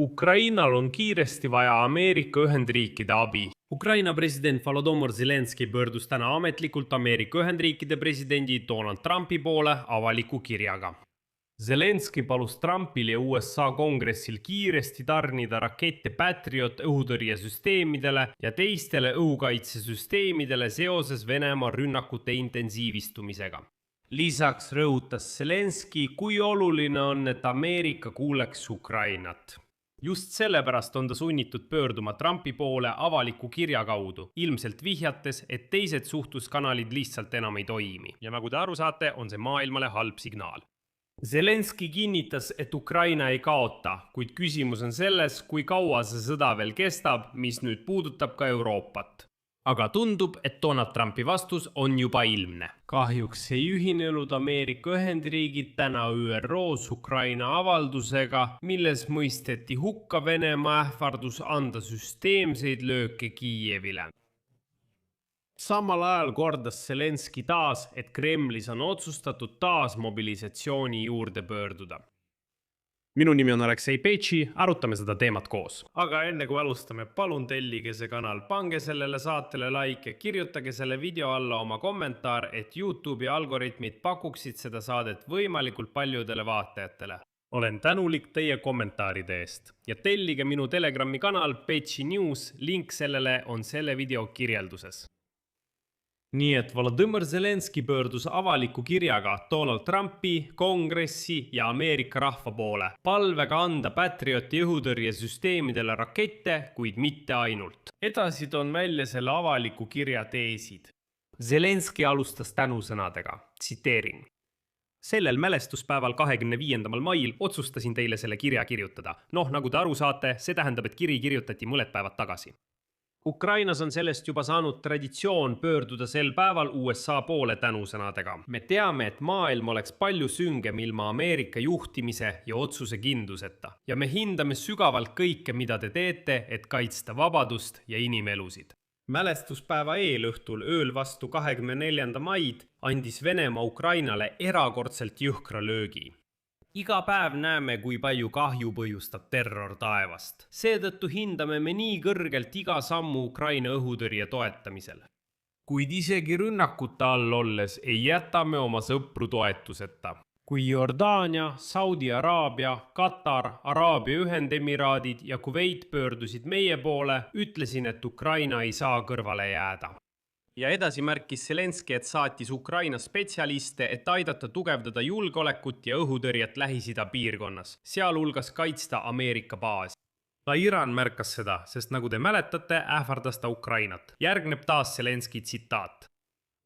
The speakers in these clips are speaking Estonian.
Ukrainal on kiiresti vaja Ameerika Ühendriikide abi. Ukraina president Volodymyr Zelenskõi pöördus täna ametlikult Ameerika Ühendriikide presidendi Donald Trumpi poole avaliku kirjaga. Zelenskõi palus Trumpil ja USA kongressil kiiresti tarnida rakette Patriot õhutõrjesüsteemidele ja teistele õhukaitsesüsteemidele seoses Venemaa rünnakute intensiivistumisega. Lisaks rõhutas Zelenskõi, kui oluline on, et Ameerika kuuleks Ukrainat. Just sellepärast on ta sunnitud pöörduma Trumpi poole avaliku kirja kaudu, ilmselt vihjates, et teised suhtluskanalid lihtsalt enam ei toimi. Ja nagu te aru saate, on see maailmale halb signaal. Zelenskõi kinnitas, et Ukraina ei kaota, kuid küsimus on selles, kui kaua see sõda veel kestab, mis nüüd puudutab ka Euroopat. Aga tundub, et Donald Trumpi vastus on juba ilmne. Kahjuks ei ühinenud Ameerika Ühendriigid täna ÜROs Ukraina avaldusega, milles mõisteti hukka Venemaa ähvardus anda süsteemseid lööke Kiievile. Samal ajal kordas Zelenskõi taas, et Kremlis on otsustatud taas mobilisatsiooni juurde pöörduda. Minu nimi on Aleksei Petši, arutame seda teemat koos. Aga enne kui alustame, palun tellige see kanal, pange sellele saatele like, kirjutage selle video alla oma kommentaar, et YouTube'i algoritmid pakuksid seda saadet võimalikult paljudele vaatajatele. Olen tänulik teie kommentaaride eest ja tellige minu Telegrami kanal Petši News, link sellele on selle video kirjelduses. Nii et Volodymyr Zelenskõi pöördus avaliku kirjaga Donald Trumpi, kongressi ja Ameerika rahva poole, palvega anda Patrioti õhutõrjesüsteemidele rakette, kuid mitte ainult. Edasi toon välja selle avaliku kirja teesid. Zelenskõi alustas tänusõnadega, tsiteerin. Sellel mälestuspäeval 25. mail otsustasin teile selle kirja kirjutada. Nagu te aru saate, see tähendab, et kiri kirjutati mõned päevad tagasi. Ukrainas on sellest juba saanud traditsioon pöörduda sel päeval USA poole tänusõnadega. Me teame, et maailm oleks palju süngem ilma Ameerika juhtimise ja otsuse kindluseta. Ja me hindame sügavalt kõike, mida te teete, et kaitsta vabadust ja inimelusid. Mälestuspäeva eelõhtul ööl vastu 24. maid andis Venemaa Ukrainale erakordselt jõhkra löögi. Iga päev näeme, kui palju kahju põhjustab terror taevast. Seetõttu hindame me nii kõrgelt iga sammu Ukraina õhutõrje toetamisel. Kuid isegi rünnakute all olles ei jäta me oma sõpru toetuseta. Kui Jordaania, Saudi Araabia, Katar, Araabia Ühendemiraadid ja Kuveit pöördusid meie poole, ütlesin, et Ukraina ei saa kõrvale jääda. Ja edasi märkis Zelenskõi, et saatis Ukraina spetsialiste, et aidata tugevdada julgeolekut ja õhutõrjet Lähis-Ida piirkonnas, sealhulgas kaitsta Ameerika baasi. Ka Iran märkas seda, sest nagu te mäletate, ähvardas ta Ukrainat. Järgneb taas Zelenskõi tsitaat.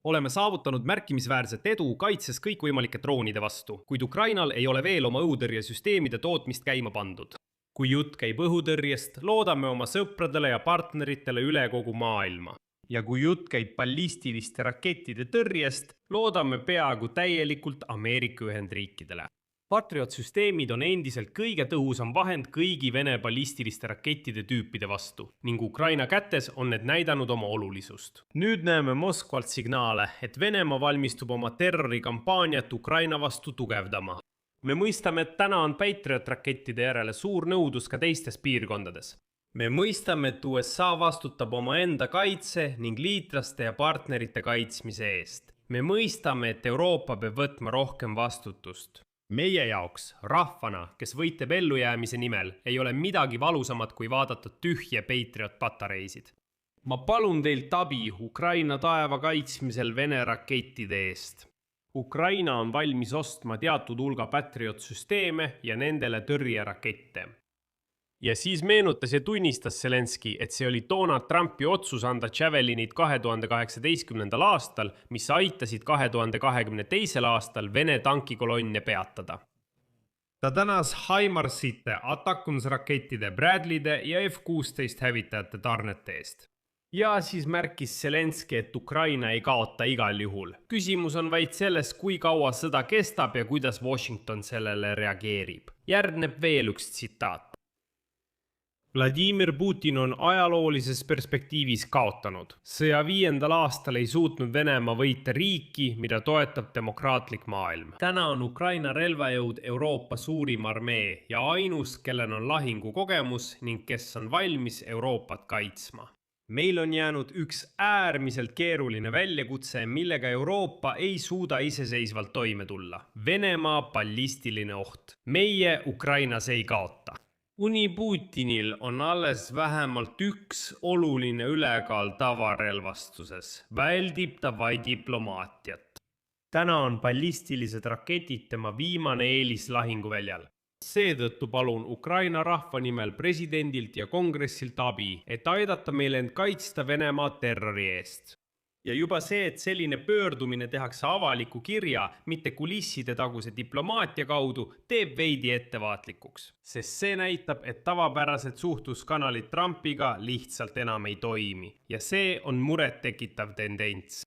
Oleme saavutanud märkimisväärset edu kaitses kõikvõimalike droonide vastu, kuid Ukrainal ei ole veel oma õhutõrjesüsteemide tootmist käima pandud. Kui jutt käib õhutõrjest, loodame oma sõpradele ja partneritele üle kogu maailma. Ja kui jutt käib ballistiliste rakettide tõrjest, loodame peaaegu täielikult Ameerika Ühendriikidele. Patriot-süsteemid on endiselt kõige tõhusam vahend kõigi Vene ballistiliste rakettide tüüpide vastu ning Ukraina kätes on need näidanud oma olulisust. Nüüd näeme Moskvalt signaale, et Venemaa valmistub oma terrorikampaaniat Ukraina vastu tugevdama. Me mõistame, et täna on Patriot-rakettide järele suur nõudlus ka teistes piirkondades. Me mõistame, et USA vastutab oma enda kaitse ning liitlaste ja partnerite kaitsmise eest. Me mõistame, et Euroopa peab võtma rohkem vastutust. Meie jaoks, rahvana, kes võitleb ellujäämise nimel, ei ole midagi valusamat kui vaadata tühje Patriot-patareisid. Ma palun teilt abi Ukraina taeva kaitsmisel Vene rakettide eest. Ukraina on valmis ostma teatud hulga Patriot-süsteeme ja nendele tõrjerakette. Ja siis meenutas ja tunnistas Zelenskõi, et see oli Donald Trumpi otsus anda Javelinid 2018. aastal, mis aitasid 2022. aastal Vene tankikolonne peatada. Ta tänas HIMARS-ite, Atacms-rakettide, Bradley'de ja F-16 hävitajate tarnete eest. Ja siis märkis Zelenskõi, et Ukraina ei kaota igal juhul. Küsimus on vaid selles, kui kaua sõda kestab ja kuidas Washington sellele reageerib. Järgneb veel üks tsitaat. Vladimir Putin on ajaloolises perspektiivis kaotanud. Sõja 5. aastal ei suutnud Venemaa võita riiki, mida toetab demokraatlik maailm. Täna on Ukraina relvajõud Euroopa suurim armee ja ainus, kellel on lahingukogemus ning kes on valmis Euroopat kaitsma. Meil on jäänud üks äärmiselt keeruline väljakutse, millega Euroopa ei suuda iseseisvalt toime tulla. Venemaa ballistiline oht. Meie Ukrainas ei kaota. Kuni Putinil on alles vähemalt üks oluline ülekaal tavarelvastuses, väldib ta vaid diplomaatiat. Täna on ballistilised raketid tema viimane eelis lahinguväljal. Seetõttu palun Ukraina rahva nimel presidendilt ja kongressilt abi, et aidata meil end kaitsta Venemaa terrori eest. Ja juba see, et selline pöördumine tehakse avaliku kirja, mitte kulisside taguse diplomaatia kaudu, teeb veidi ettevaatlikuks. Sest see näitab, et tavapärased suhtluskanalid Trumpiga lihtsalt enam ei toimi. Ja see on muret tekitav tendents.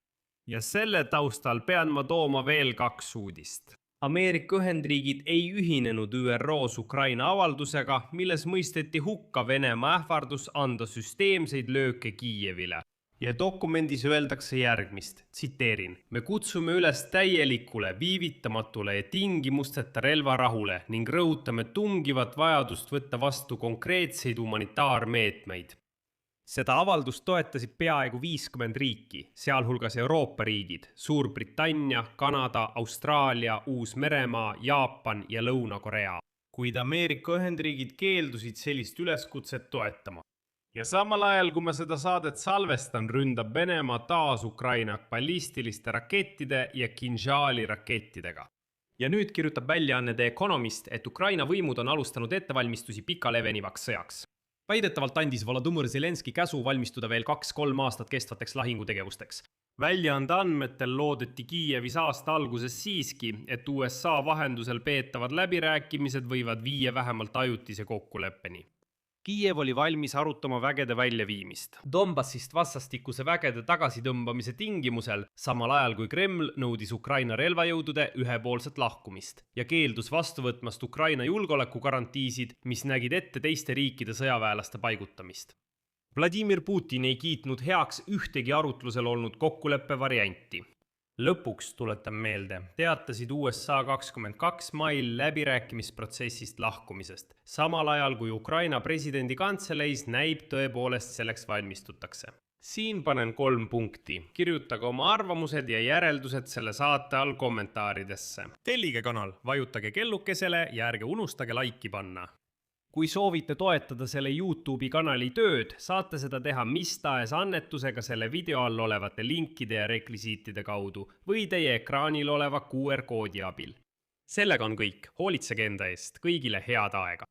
Ja selle taustal pean ma tooma veel 2 uudist. Ameerika Ühendriigid ei ühinenud ÜROs Ukraina avaldusega, milles mõisteti hukka Venemaa ähvardus anda süsteemseid lööke Kiievile. Ja dokumendis öeldakse järgmist, tsiteerin, me kutsume üles täielikule, viivitamatule ja tingimusteta relvarahule ning rõhutame tungivat vajadust võtta vastu konkreetseid humanitaarmeetmeid. Seda avaldust toetasid peaaegu 50 riiki, sealhulgas Euroopa riigid, Suurbritannia, Kanada, Austraalia, Uus-Meremaa, Jaapan ja Lõuna-Korea. Kuid Ameerika Ühendriigid keeldusid sellist üleskutset toetama. Ja samal ajal, kui ma seda saadet salvestan, ründab Venemaa taas Ukraina ballistiliste rakettide ja Kinžali rakettidega. Ja nüüd kirjutab väljaanne The Economist, et Ukraina võimud on alustanud ettevalmistusi pikale venivaks sõjaks. Väidetavalt andis Volodõmõr Zelenski käsu valmistuda veel 2-3 aastat kestvateks lahingutegevusteks. Väljaande andmetel loodeti Kiievis aasta alguses siiski, et USA vahendusel peetavad läbirääkimised võivad viia vähemalt ajutise kokkuleppeni. Kiiev oli valmis arutama vägede väljaviimist. Donbassist vastastikuse vägede tagasitõmbamise tingimusel, samal ajal kui Kreml nõudis Ukraina relvajõudude ühepoolset lahkumist ja keeldus vastu võtmast Ukraina julgeolekugarantiisid, mis nägid ette teiste riikide sõjaväelaste paigutamist. Vladimir Putin ei kiitnud heaks ühtegi arutlusel olnud kokkuleppe varianti. Lõpuks, tuletan meelde, teatasid USA 22 mail läbirääkimisprotsessist lahkumisest, samal ajal kui Ukraina presidendi kantseleis näib tõepoolest selleks valmistutakse. Siin panen 3 punkti. Kirjutage oma arvamused ja järeldused selle saate all kommentaaridesse. Tellige kanal, vajutage kellukesele ja ärge unustage laiki panna. Kui soovite toetada selle YouTube'i kanali tööd, saate seda teha mis tahes annetusega selle video all olevate linkide ja rekvisiitide kaudu või teie ekraanil oleva QR-koodi abil. Sellega on kõik. Hoolitsege enda eest. Kõigile head aega!